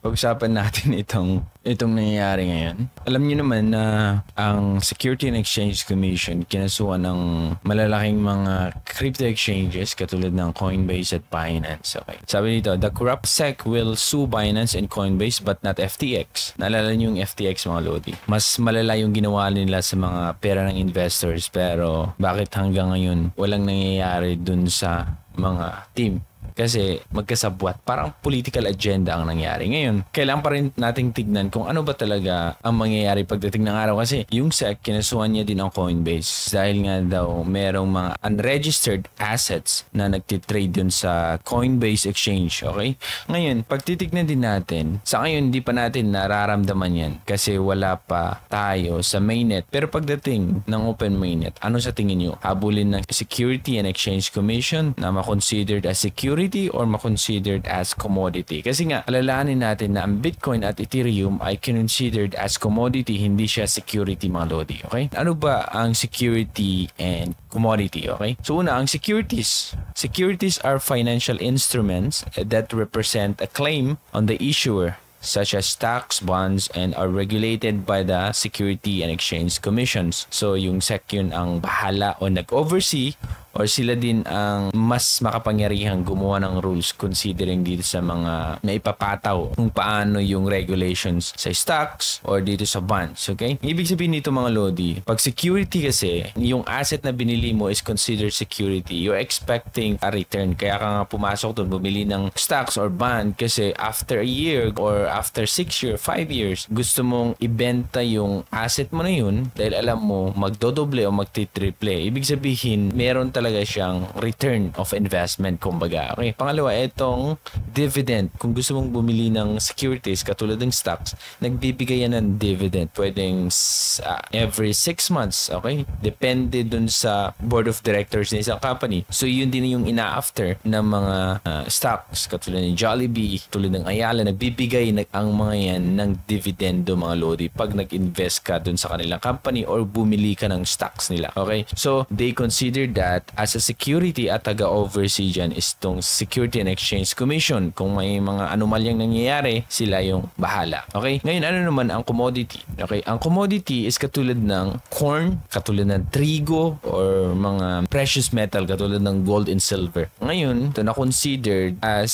pag-usapan natin itong nangyayari ngayon. Alam niyo naman na ang Security and Exchange Commission kinasuhan ng malalaking mga crypto exchanges katulad ng Coinbase at Binance. Okay. Sabi dito, the corrupt SEC will sue Binance and Coinbase but not FTX. Naalala niyo yung FTX, mga Lodi? Mas malala yung ginawa nila sa mga pera ng investors, pero bakit hanggang ngayon walang nangyayari dun sa mga team? Kasi magkasabwat, parang political agenda ang nangyari. Ngayon, kailangan pa rin nating tignan kung ano ba talaga ang mangyayari pagdating ng araw. Kasi yung SEC, kinasuhan niya din ang Coinbase dahil nga daw merong mga unregistered assets na nagtitrade dun sa Coinbase exchange. Okay? Ngayon, pagtitignan din natin, sa ngayon hindi pa natin nararamdaman yan kasi wala pa tayo sa mainnet. Pero pagdating ng open mainnet, ano sa tingin nyo? Habulin ng Security and Exchange Commission na ma-considered as security or ma-considered as commodity. Kasi nga, alalahanin natin na ang Bitcoin at Ethereum ay considered as commodity, hindi siya security, mga Lodi. Okay? Ano ba ang security and commodity? Okay? So una, ang securities. Securities are financial instruments that represent a claim on the issuer, such as stocks, bonds, and are regulated by the Security and Exchange Commissions. So, yung SEC yun ang bahala o nag-oversee or sila din ang mas makapangyarihang gumawa ng rules considering dito sa mga naipapataw kung paano yung regulations sa stocks or dito sa bonds. Okay? Ibig sabihin nito, mga Lodi, pag security kasi, yung asset na binili mo is considered security. You're expecting a return. Kaya ka nga pumasok doon, bumili ng stocks or bond kasi after a year or after 6 years, 5 years, gusto mong ibenta yung asset mo na yun dahil alam mo magdodoble o magtitriple. Ibig sabihin, meron talaga siyang return of investment, kumbaga. Okay. Pangalawa, itong dividend. Kung gusto mong bumili ng securities katulad ng stocks, nagbibigay yan ng dividend. Pwedeng every 6 months. Okay? Depende dun sa board of directors ng isang company. So, yun din yung ina-after ng mga stocks katulad ng Jollibee, tulad ng Ayala, nagbibigay ang mga yan ng dividendo, mga Lodi, pag nag-invest ka dun sa kanilang company or bumili ka ng stocks nila. Okay? So, they consider that as a security at taga-oversee dyan is itong Security and Exchange Commission. Kung may mga anomalyang nangyayari, sila yung bahala. Okay? Ngayon, ano naman ang commodity? Okay? Ang commodity is katulad ng corn, katulad ng trigo, or mga precious metal katulad ng gold and silver. Ngayon, ito na-considered as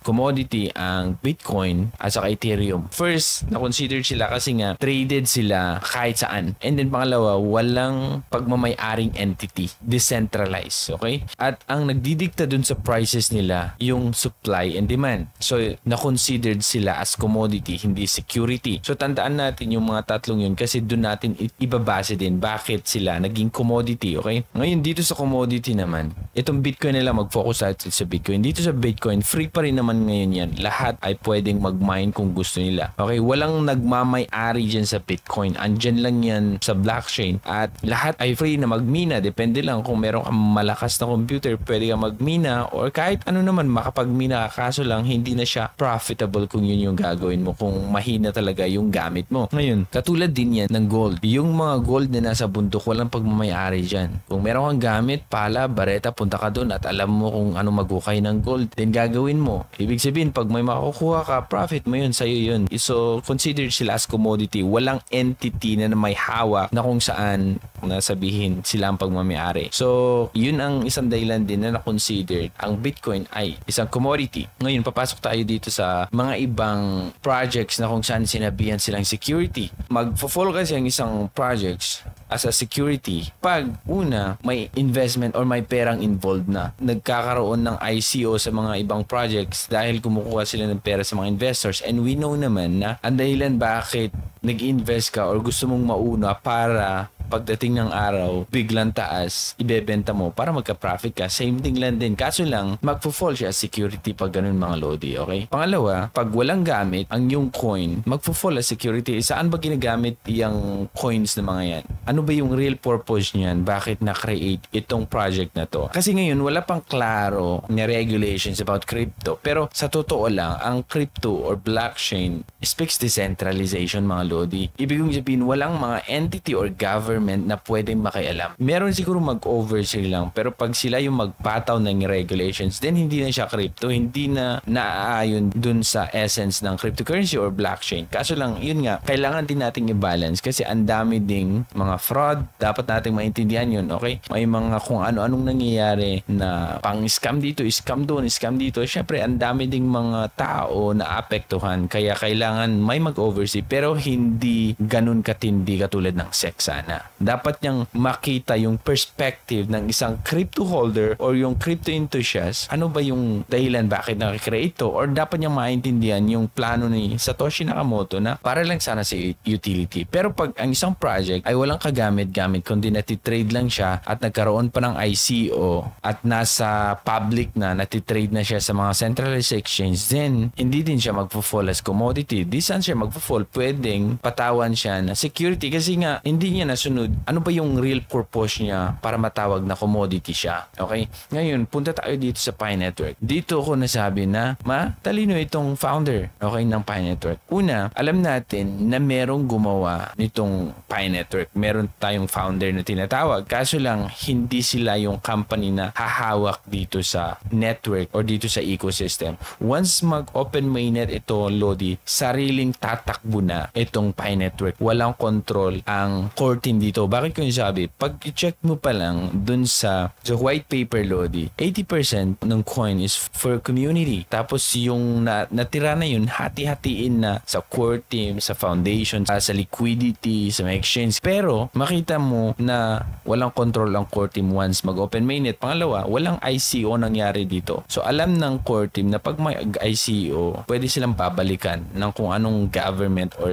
commodity ang Bitcoin at saka Ethereum. First, na-considered sila kasi nga traded sila kahit saan. And then pangalawa, walang pagmamay-aring entity. Decentralized. Okay? At ang nagdidikta dun sa prices nila, yung supply and demand. So, na-considered sila as commodity, hindi security. So, tandaan natin yung mga tatlong yun kasi dun natin ibabase din bakit sila naging commodity. Okay? Ngayon, dito sa commodity naman, itong Bitcoin nila mag-focus sa Bitcoin. Dito sa Bitcoin, free pa rin naman ngayon yan. Lahat ay pwedeng mag-mine kung gusto nila. Okay? Walang nagmamay-ari dyan sa Bitcoin. Andyan lang yan sa blockchain. At lahat ay free na magmina. Depende lang kung meron kang malakas na computer, pwede kang magmina or kahit ano naman makapagmina ka. Kaso lang, hindi na siya profitable kung yun yung gagawin mo, kung mahina talaga yung gamit mo. Ngayon, katulad din yan ng gold. Yung mga gold na nasa bundok, walang pagmamayari dyan. Kung meron kang gamit, pala, bareta, punta ka doon at alam mo kung ano maghukay ng gold, then gagawin mo. Ibig sabihin, pag may makukuha ka, profit mo yun, sa'yo yun. So, considered sila as commodity. Walang entity na may hawak na kung saan nasabihin sila ang pagmamayari. So, yun ang isang dahilan din na na-considered ang Bitcoin ay isang commodity. Ngayon, papasok tayo dito sa mga ibang projects na kung saan sinabihan silang security. Mag-fall kasi ang isang projects as a security pag una may investment or may perang involved na. Nagkakaroon ng ICO sa mga ibang projects dahil kumukuha sila ng pera sa mga investors. And we know naman na ang dahilan bakit nag-invest ka or gusto mong mauna para pagdating ng araw, biglang taas, ibebenta mo para magka-profit ka. Same thing lang din. Kaso lang, magpo-fall siya as security pag ganun, mga Lodi. Okay? Pangalawa, pag walang gamit, ang yung coin, magpo-fall as security. Saan ba ginagamit yung coins na mga yan? Ano ba yung real purpose niyan? Bakit na-create itong project na to? Kasi ngayon, wala pang klaro na regulations about crypto. Pero sa totoo lang, ang crypto or blockchain speaks decentralization, mga Lodi. Ibig sabihin, walang mga entity or government government na pwedeng makialam. Meron siguro mag-oversee lang, pero pag sila yung magpataw ng regulations, then hindi na siya crypto, hindi na naaayon dun sa essence ng cryptocurrency or blockchain. Kaso lang, yun nga, kailangan din nating i-balance kasi ang dami ding mga fraud, dapat nating maintindihan yun, okay? May mga kung ano-anong nangyayari na pang-scam dito, scam doon, scam dito. Syempre, ang dami ding mga tao na apektuhan, kaya kailangan may mag-oversee, pero hindi ganun katindi katulad ng SEC sana. Dapat niyang makita yung perspective ng isang crypto holder or yung crypto enthusiast, ano ba yung dahilan bakit nakikreate ito, or dapat niyang maintindihan yung plano ni Satoshi Nakamoto na para lang sana sa utility. Pero pag ang isang project ay walang kagamit-gamit kundi natitrade lang siya at nagkaroon pa ng ICO at nasa public na natitrade na siya sa mga centralized exchange, then hindi din siya magpo-fall as commodity. Di saan siya magpo-fall? Pwedeng patawan siya na security kasi nga hindi niya nasunod ano ba yung real purpose niya para matawag na commodity siya. Okay? Ngayon, punta tayo dito sa Pi Network. Dito ako nasabi na matalino itong founder, okay, ng Pi Network. Una, alam natin na merong gumawa nitong Pi Network. Meron tayong founder na tinatawag. Kaso lang, hindi sila yung company na hahawak dito sa network or dito sa ecosystem. Once mag-open mainnet ito, Lodi, sariling tatakbo na itong Pi Network. Walang control ang core team dito. Bakit ko yung sabi? Pag i-check mo pa lang dun sa white paper, Lodi, 80% ng coin is for community. Tapos yung natira na yun, hati-hatiin na sa core team, sa foundation, sa liquidity, sa exchange. Pero makita mo na walang control ang core team once mag-open mainnet. Pangalawa, walang ICO nangyari dito. So alam ng core team na pag may ICO, pwede silang babalikan ng kung anong government or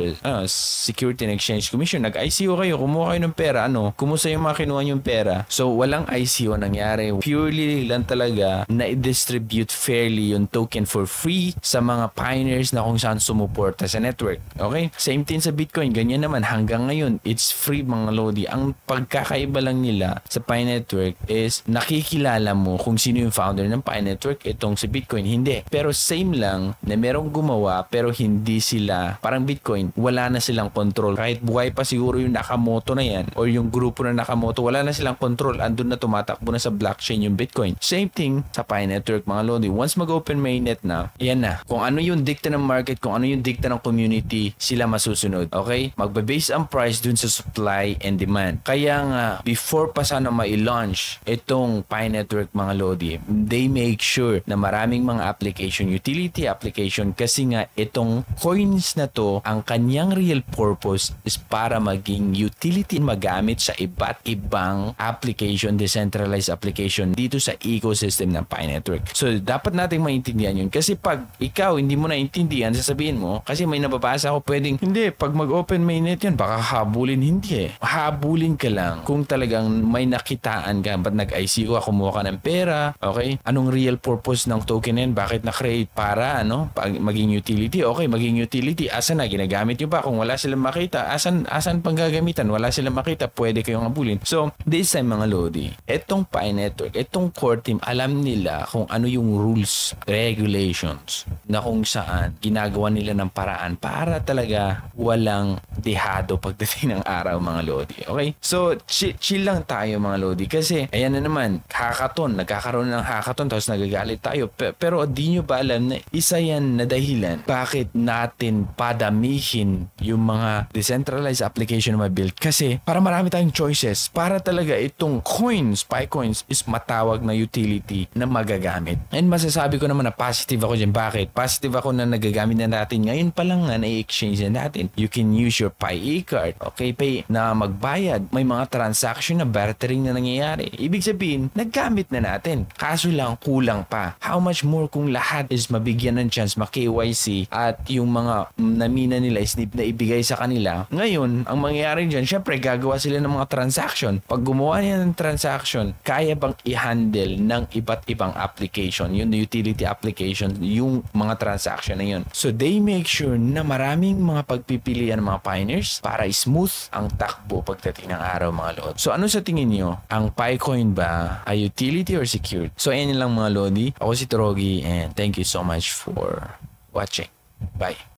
Security and Exchange Commission. Nag-ICO kayo, kumuha kayo ng pera, kumusta yung mga kinuha yung pera. So walang ICO nangyari. Purely lang talaga na i-distribute fairly yung token for free sa mga pioneers na kung saan sumuporta sa network. Okay? Same thing sa Bitcoin. Ganyan naman. Hanggang ngayon, it's free, mga Lodi. Ang pagkakaiba lang nila sa Pi Network is nakikilala mo kung sino yung founder ng Pi Network. Itong si Bitcoin, hindi. Pero same lang na merong gumawa pero hindi sila, parang Bitcoin, wala na silang control. Kahit buhay pa siguro yung Nakamoto na yan or yung grupo na Nakamoto, wala na silang control. Andun na tumatakbo na sa blockchain yung Bitcoin. Same thing sa Pi Network, mga Lodi. Once mag-open mainnet na, yan na. Kung ano yung dikta ng market, kung ano yung dikta ng community, sila masusunod. Okay? Magbe-base ang price dun sa supply and demand. Kaya nga, before pa sana ma-launch itong Pi Network, mga Lodi, they make sure na maraming mga application, utility application, kasi nga itong coins na to, ang kanyang real purpose is para maging utility magamit sa iba't ibang application, decentralized application dito sa ecosystem ng Pi Network. So, dapat nating maintindihan yun. Kasi pag ikaw hindi mo naintindihan, sasabihin mo, kasi may nababasa ako, pwedeng, hindi, pag mag-open mainnet yan, baka habulin. Hindi eh. Habulin ka lang kung talagang may nakitaan ka. Ba't nag-ICO ka, kumuha ka ng pera? Okay? Anong real purpose ng token yan? Bakit na-create? Para, maging utility? Okay, maging utility. Asan na? Ginagamit nyo ba? Kung wala silang makita, asan pang gagamitan? Wala silang makita, pwede kayong habulin. So, this time, mga Lodi, etong Pi Network, etong core team, alam nila kung ano yung rules, regulations, na kung saan ginagawa nila ng paraan para talaga walang dehado pagdating ng araw, mga Lodi. Okay? So, chill lang tayo, mga Lodi. Kasi, ayan na naman, hackathon. Nagkakaroon ng hackathon, tapos nagagalit tayo. Pero di nyo ba alam na isa yan na dahilan bakit natin padamihin yung mga decentralized application na ma-build? Kasi, para marami tayong choices. Para talaga itong coins, Pi coins, is matawag na utility na magagamit. And masasabi ko naman na positive ako dyan. Bakit? Positive ako na nagagamit na natin. Ngayon pa lang na na-exchange na natin. You can use your Pi e-card. Okay, pay na magbayad. May mga transaction na bartering na nangyayari. Ibig sabihin, naggamit na natin. Kaso lang, kulang pa. How much more kung lahat is mabigyan ng chance ma-KYC at yung mga namina nila is na ibigay sa kanila. Ngayon, ang mangyayari dyan, syempre, gagawa sila ng mga transaction. Pag gumawa niya ng transaction, kaya bang i-handle ng iba't ibang application, yung utility application, yung mga transaction na yun. So, they make sure na maraming mga pagpipilian ng mga pioneers para smooth ang takbo pagdating ng araw, mga Lodi. So, ano sa tingin nyo? Ang Picoin ba ay utility or security? So, ayan lang, mga Lodi. Ako si Trogi and thank you so much for watching. Bye.